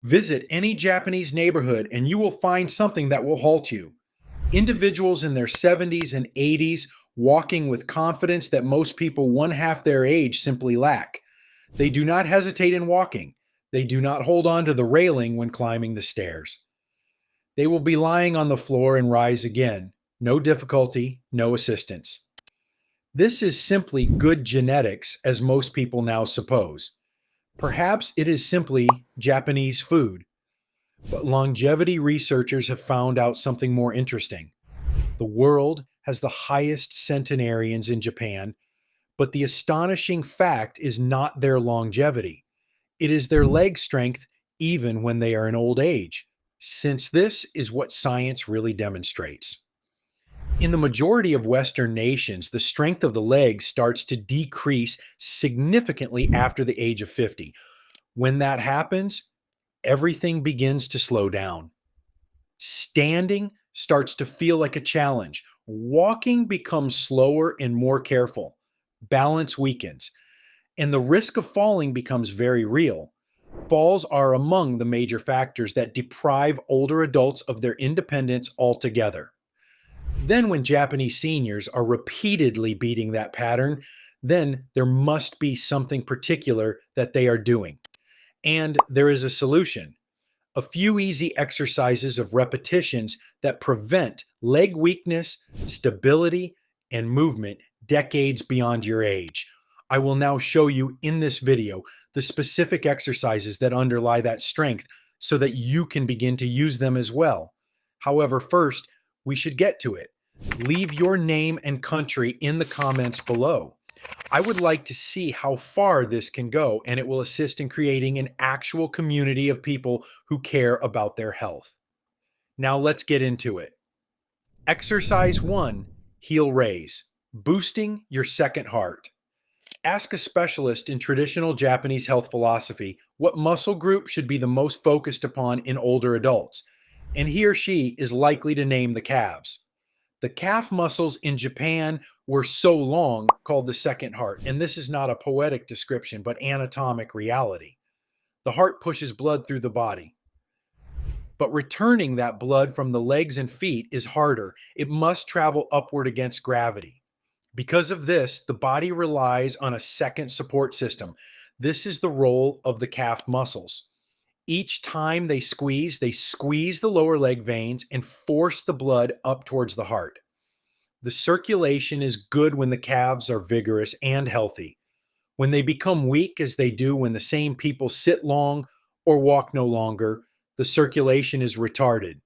Visit any Japanese neighborhood and you will find something that will halt you. Individuals in their 70s and 80s walking with confidence that most people one half their age simply lack. They do not hesitate in walking. They do not hold on to the railing when climbing the stairs. They will be lying on the floor and rise again. No difficulty, no assistance. This is simply good genetics, as most people now suppose. Perhaps it is simply Japanese food. But longevity researchers have found out something more interesting. The world has the highest centenarians in Japan, but the astonishing fact is not their longevity. It is their leg strength even when they are in old age, since this is what science really demonstrates. In the majority of Western nations, the strength of the legs starts to decrease significantly after the age of 50. When that happens, everything begins to slow down. Standing starts to feel like a challenge. Walking becomes slower and more careful. Balance weakens, and the risk of falling becomes very real. Falls are among the major factors that deprive older adults of their independence altogether. Then, when Japanese seniors are repeatedly beating that pattern, then there must be something particular that they are doing. And there is a solution. A few easy exercises of repetitions that prevent leg weakness, stability, and movement decades beyond your age. I will now show you in this video the specific exercises that underlie that strength so that you can begin to use them as well. However, first, we should get to it. Leave your name and country in the comments below. I would like to see how far this can go, and it will assist in creating an actual community of people who care about their health. Now let's get into it. Exercise 1, heel raise, boosting your second heart. Ask a specialist in traditional Japanese health philosophy what muscle group should be the most focused upon in older adults, and he or she is likely to name the calves. The calf muscles in Japan were so long called the second heart, and this is not a poetic description, but anatomic reality. The heart pushes blood through the body. But returning that blood from the legs and feet is harder. It must travel upward against gravity. Because of this, the body relies on a second support system. This is the role of the calf muscles. Each time they squeeze the lower leg veins and force the blood up towards the heart. The circulation is good when the calves are vigorous and healthy. When they become weak, as they do when the same people sit long or walk no longer, the circulation is retarded.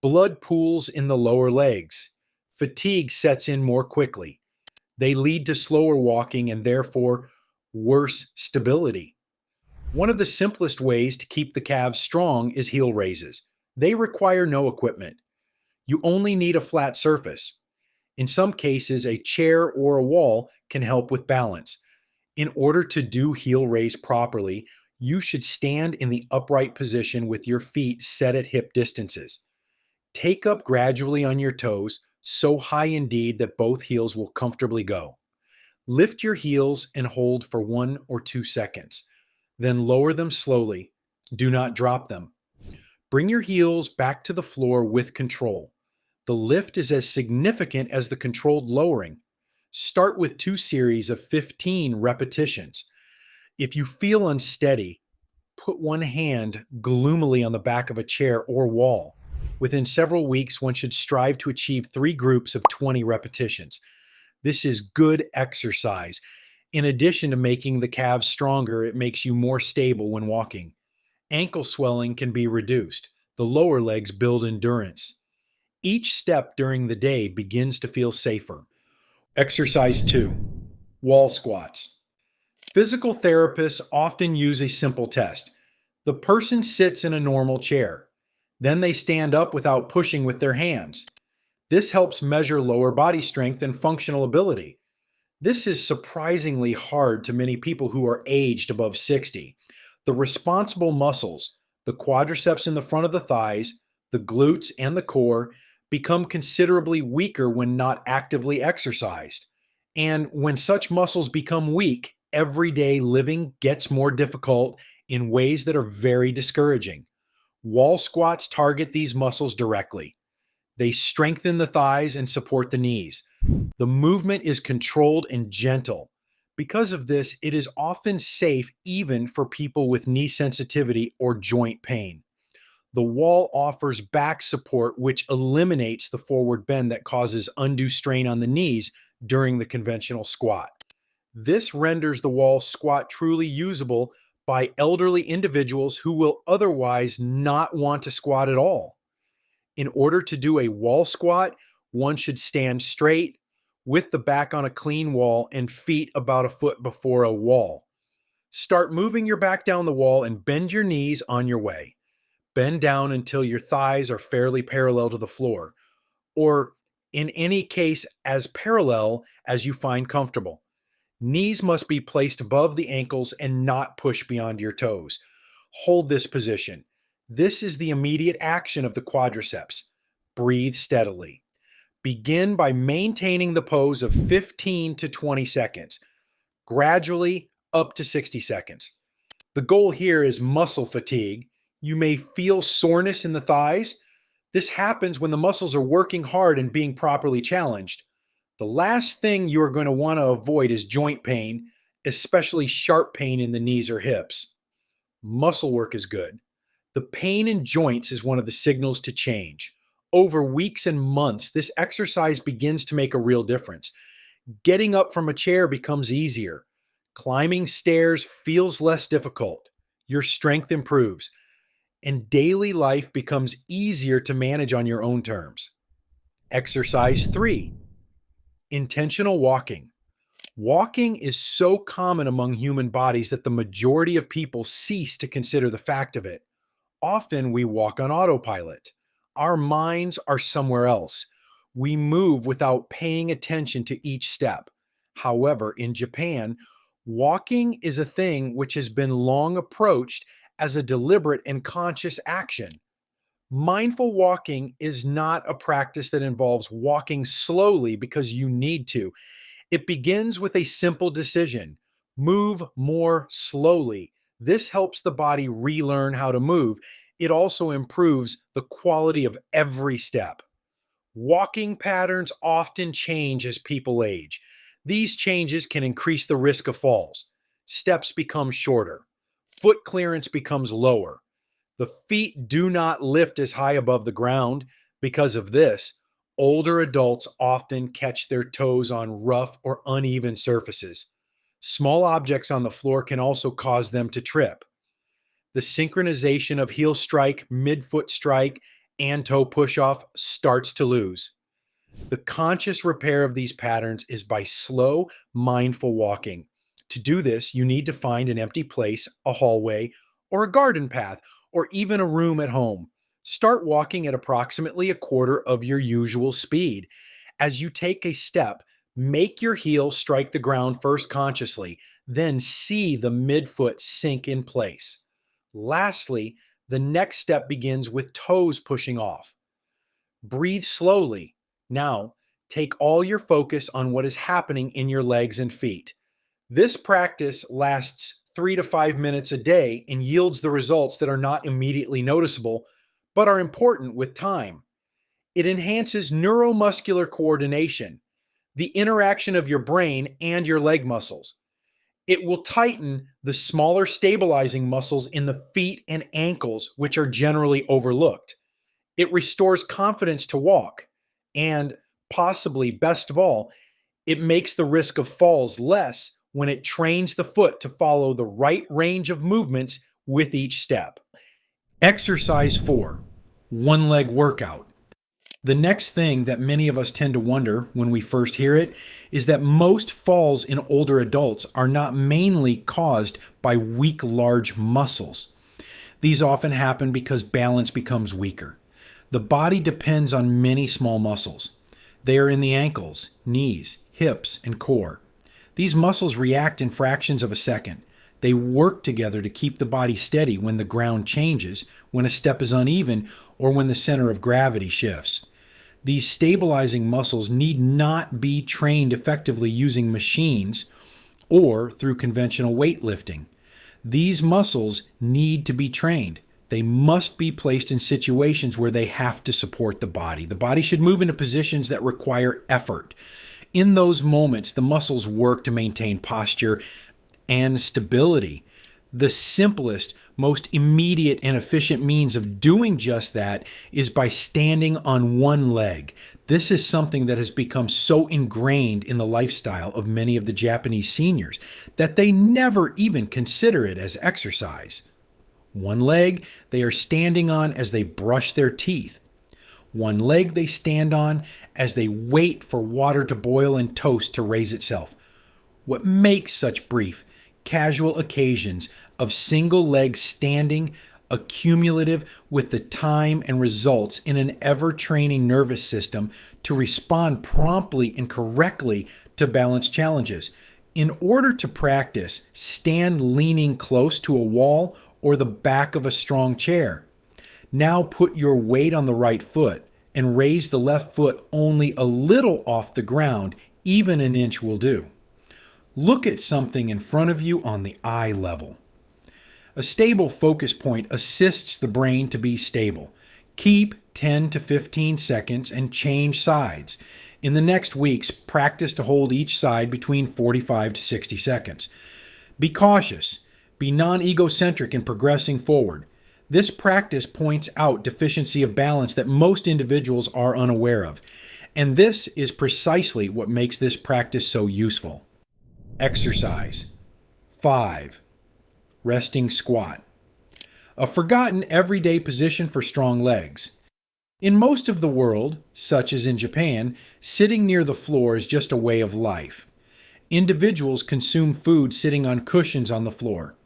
Blood pools in the lower legs. Fatigue sets in more quickly. They lead to slower walking and therefore worse stability. One of the simplest ways to keep the calves strong is heel raises. They require no equipment. You only need a flat surface. In some cases, a chair or a wall can help with balance. In order to do heel raise properly, you should stand in the upright position with your feet set at hip distances. Take up gradually on your toes, so high indeed that both heels will comfortably go. Lift your heels and hold for 1 or 2 seconds. Then lower them slowly. Do not drop them. Bring your heels back to the floor with control. The lift is as significant as the controlled lowering. Start with 2 series of 15 repetitions. If you feel unsteady, put one hand gloomily on the back of a chair or wall. Within several weeks, one should strive to achieve 3 groups of 20 repetitions. This is good exercise. In addition to making the calves stronger, it makes you more stable when walking. Ankle swelling can be reduced. The lower legs build endurance. Each step during the day begins to feel safer. Exercise 2, wall squats. Physical therapists often use a simple test. The person sits in a normal chair. Then they stand up without pushing with their hands. This helps measure lower body strength and functional ability. This is surprisingly hard to many people who are aged above 60. The responsible muscles, the quadriceps in the front of the thighs, the glutes, and the core, become considerably weaker when not actively exercised. And when such muscles become weak, everyday living gets more difficult in ways that are very discouraging. Wall squats target these muscles directly. They strengthen the thighs and support the knees. The movement is controlled and gentle. Because of this, it is often safe even for people with knee sensitivity or joint pain. The wall offers back support, which eliminates the forward bend that causes undue strain on the knees during the conventional squat. This renders the wall squat truly usable by elderly individuals who will otherwise not want to squat at all. In order to do a wall squat, one should stand straight with the back on a clean wall and feet about a foot before a wall. Start moving your back down the wall and bend your knees on your way. Bend down until your thighs are fairly parallel to the floor, or in any case, as parallel as you find comfortable. Knees must be placed above the ankles and not pushed beyond your toes. Hold this position. This is the immediate action of the quadriceps. Breathe steadily. Begin by maintaining the pose of 15 to 20 seconds, gradually up to 60 seconds. The goal here is muscle fatigue. You may feel soreness in the thighs. This happens when the muscles are working hard and being properly challenged. The last thing you are going to want to avoid is joint pain, especially sharp pain in the knees or hips. Muscle work is good. The pain in joints is one of the signals to change. Over weeks and months, this exercise begins to make a real difference. Getting up from a chair becomes easier. Climbing stairs feels less difficult. Your strength improves. And daily life becomes easier to manage on your own terms. Exercise 3. Intentional walking. Walking is so common among human bodies that the majority of people cease to consider the fact of it. Often we walk on autopilot. Our minds are somewhere else. We move without paying attention to each step. However, in Japan, walking is a thing which has been long approached as a deliberate and conscious action. Mindful walking is not a practice that involves walking slowly because you need to. It begins with a simple decision: move more slowly. This helps the body relearn how to move. It also improves the quality of every step. Walking patterns often change as people age. These changes can increase the risk of falls. Steps become shorter. Foot clearance becomes lower. The feet do not lift as high above the ground. Because of this, older adults often catch their toes on rough or uneven surfaces. Small objects on the floor can also cause them to trip. The synchronization of heel strike, midfoot strike, and toe push-off starts to lose. The conscious repair of these patterns is by slow, mindful walking. To do this, you need to find an empty place, a hallway, or a garden path, or even a room at home. Start walking at approximately a quarter of your usual speed. As you take a step, make your heel strike the ground first consciously, then see the midfoot sink in place. Lastly, the next step begins with toes pushing off. Breathe slowly. Now, take all your focus on what is happening in your legs and feet. This practice lasts 3 to 5 minutes a day and yields the results that are not immediately noticeable, but are important with time. It enhances neuromuscular coordination, the interaction of your brain and your leg muscles. It will tighten the smaller stabilizing muscles in the feet and ankles, which are generally overlooked. It restores confidence to walk, and possibly best of all, it makes the risk of falls less when it trains the foot to follow the right range of movements with each step. Exercise 4, one leg workout. The next thing that many of us tend to wonder when we first hear it is that most falls in older adults are not mainly caused by weak, large muscles. These often happen because balance becomes weaker. The body depends on many small muscles. They are in the ankles, knees, hips, and core. These muscles react in fractions of a second. They work together to keep the body steady when the ground changes, when a step is uneven, or when the center of gravity shifts. These stabilizing muscles need not be trained effectively using machines or through conventional weightlifting. These muscles need to be trained. They must be placed in situations where they have to support the body. The body should move into positions that require effort. In those moments, the muscles work to maintain posture and stability. The simplest, most immediate, and efficient means of doing just that is by standing on one leg. This is something that has become so ingrained in the lifestyle of many of the Japanese seniors that they never even consider it as exercise. One leg they are standing on as they brush their teeth. One leg they stand on as they wait for water to boil and toast to raise itself. What makes such brief, casual occasions of single leg standing accumulative with the time and results in an ever-training nervous system to respond promptly and correctly to balance challenges. In order to practice, stand leaning close to a wall or the back of a strong chair. Now put your weight on the right foot and raise the left foot only a little off the ground, even an inch will do. Look at something in front of you on the eye level. A stable focus point assists the brain to be stable. Keep 10 to 15 seconds and change sides. In the next weeks, practice to hold each side between 45 to 60 seconds. Be cautious. Be non-egocentric in progressing forward. This practice points out deficiency of balance that most individuals are unaware of. And this is precisely what makes this practice so useful. Exercise. 5. Resting squat. A forgotten everyday position for strong legs. In most of the world, such as in Japan, sitting near the floor is just a way of life. Individuals consume food sitting on cushions on the floor.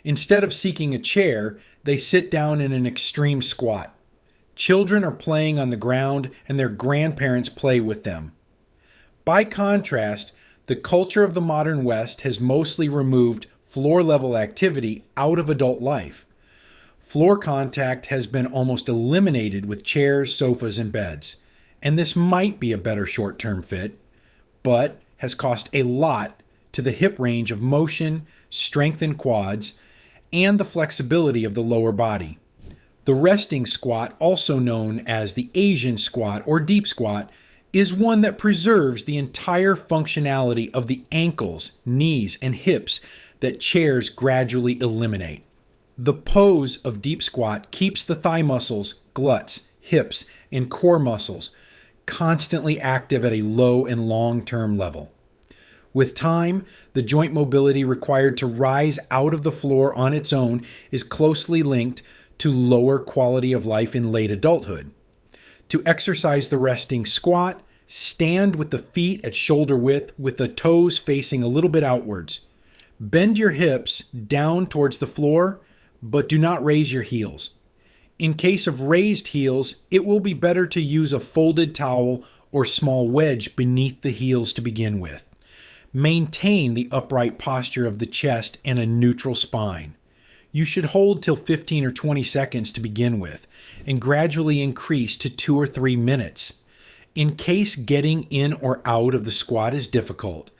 Instead of seeking a chair, they sit down in an extreme squat. Children are playing on the ground and their grandparents play with them. By contrast, the culture of the modern West has mostly removed floor-level activity out of adult life. Floor contact has been almost eliminated with chairs, sofas, and beds. And this might be a better short-term fit, but has cost a lot to the hip range of motion, strength in quads, and the flexibility of the lower body. The resting squat, also known as the Asian squat or deep squat, is one that preserves the entire functionality of the ankles, knees, and hips that chairs gradually eliminate. The pose of deep squat keeps the thigh muscles, gluts, hips, and core muscles constantly active at a low and long-term level. With time, the joint mobility required to rise out of the floor on its own is closely linked to lower quality of life in late adulthood. To exercise the resting squat, stand with the feet at shoulder width with the toes facing a little bit outwards. Bend your hips down towards the floor, but do not raise your heels. In case of raised heels, it will be better to use a folded towel or small wedge beneath the heels to begin with. Maintain the upright posture of the chest and a neutral spine. You should hold till 15 or 20 seconds to begin with, and gradually increase to 2 or 3 minutes. In case getting in or out of the squat is difficult,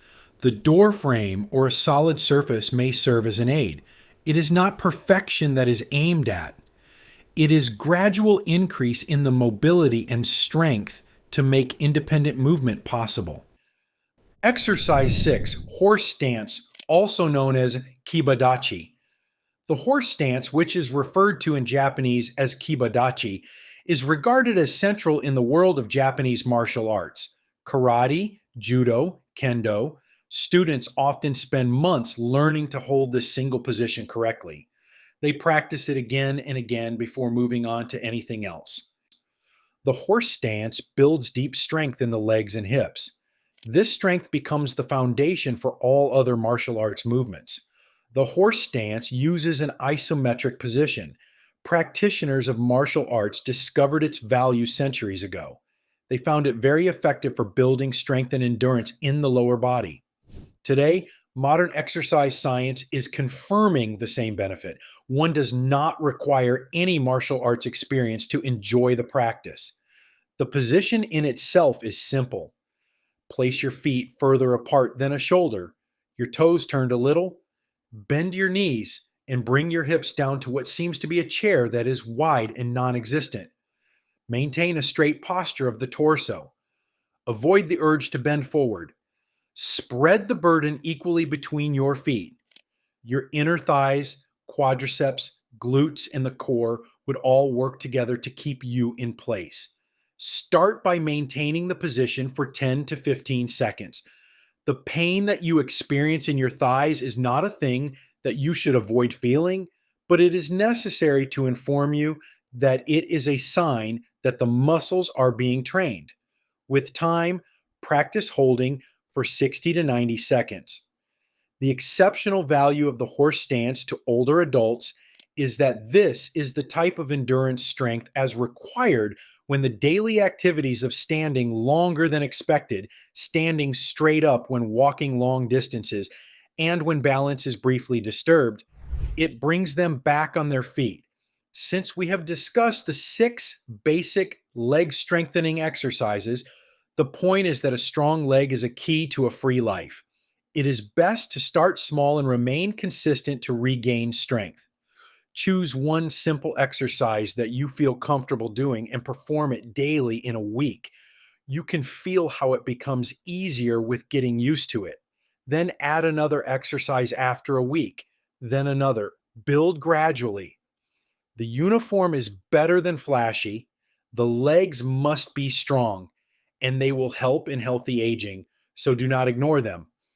the door frame or a solid surface may serve as an aid. It is not perfection that is aimed at. It is gradual increase in the mobility and strength to make independent movement possible. Exercise 6, horse stance, also known as kibadachi. The horse stance, which is referred to in Japanese as kibadachi, is regarded as central in the world of Japanese martial arts. Karate, judo, kendo, students often spend months learning to hold this single position correctly. They practice it again and again before moving on to anything else. The horse stance builds deep strength in the legs and hips. This strength becomes the foundation for all other martial arts movements. The horse stance uses an isometric position. Practitioners of martial arts discovered its value centuries ago. They found it very effective for building strength and endurance in the lower body. Today, modern exercise science is confirming the same benefit. One does not require any martial arts experience to enjoy the practice. The position in itself is simple. Place your feet further apart than a shoulder, your toes turned a little, bend your knees, and bring your hips down to what seems to be a chair that is wide and non existent. Maintain a straight posture of the torso. Avoid the urge to bend forward. Spread the burden equally between your feet. Your inner thighs, quadriceps, glutes, and the core would all work together to keep you in place. Start by maintaining the position for 10 to 15 seconds. The pain that you experience in your thighs is not a thing that you should avoid feeling, but it is necessary to inform you that it is a sign that the muscles are being trained. With time, practice holding for 60 to 90 seconds. The exceptional value of the horse stance to older adults is that this is the type of endurance strength as required when the daily activities of standing longer than expected, standing straight up when walking long distances, and when balance is briefly disturbed, it brings them back on their feet. Since we have discussed the 6 basic leg strengthening exercises, the point is that a strong leg is a key to a free life. It is best to start small and remain consistent to regain strength. Choose one simple exercise that you feel comfortable doing and perform it daily in a week. You can feel how it becomes easier with getting used to it. Then add another exercise after a week, then another. Build gradually. The uniform is better than flashy. The legs must be strong, and they will help in healthy aging, so do not ignore them.